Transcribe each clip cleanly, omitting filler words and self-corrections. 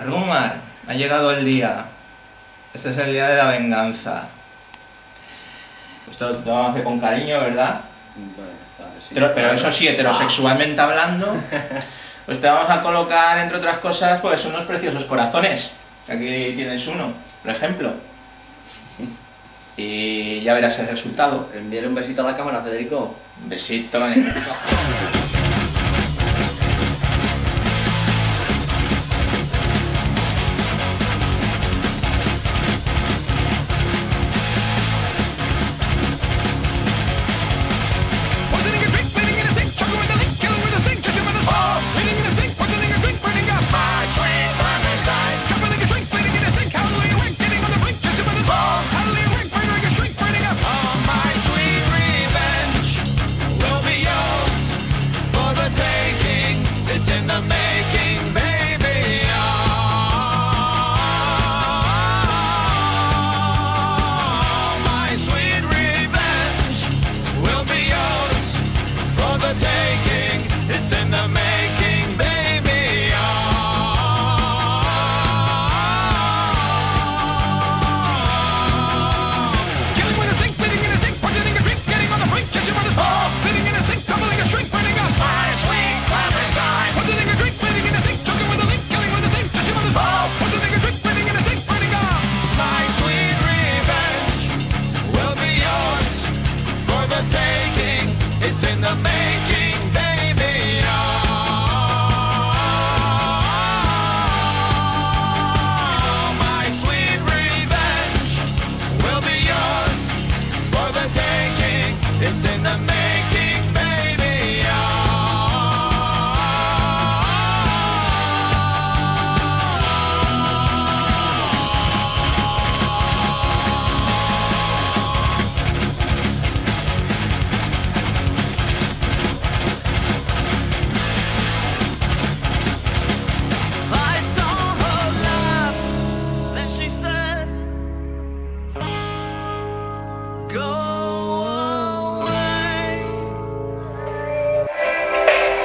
Rumar, ha llegado el día. Este es el día de la venganza. Esto lo vamos a hacer con cariño, ¿verdad? Vale, sí. Pero eso sí, heterosexualmente hablando, pues te vamos a colocar, entre otras cosas, pues unos preciosos corazones. Aquí tienes uno, por ejemplo. Y ya verás el resultado. Envíale un besito a la cámara, Federico. Un besito.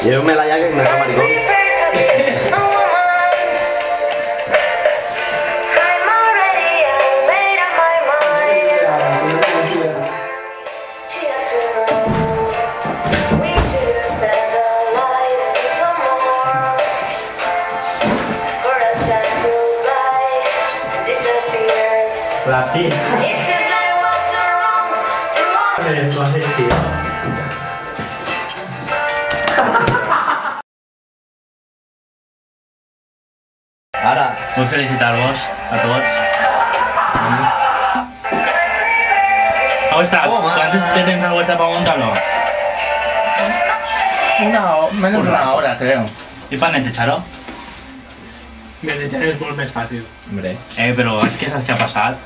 Llévemela ya que me deja maricón. La tía. Tú has tío. Ara. Vull felicitar-vos a tots. ¿Cómo está? ¿Cuánto te tienes la vuelta para montarlo? Menos una hora, creo. ¿Y para net, Charo? Me l'echaré és molt més fàcil. Hombre. Pero es que ¿sabes qué ha pasado?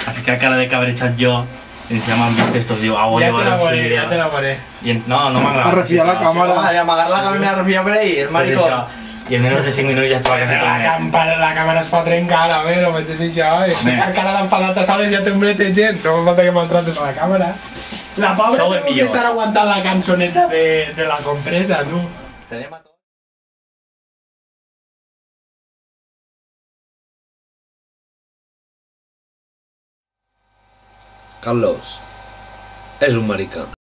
Hace que cara de que haber echado yo. Y encima me han visto estos, digo, Ja te la veuré, ja te la veuré. No me han grabado. Arrefiar la cámara. Madre, amagar la cámara me arrefía por ahí, el maricón. Y en menos de 5 minutos ya estaba que se La càmera es pot trencar, a veure, no m'haig això, Bé. encara l'enfadat a soles ja té un brete gent, no falta que maltrates a la càmera. La pobra Sou el tengo que millor. estar aguantant la cançoneta de la compresa, tu. Tenem a tots. Carlos és un marica.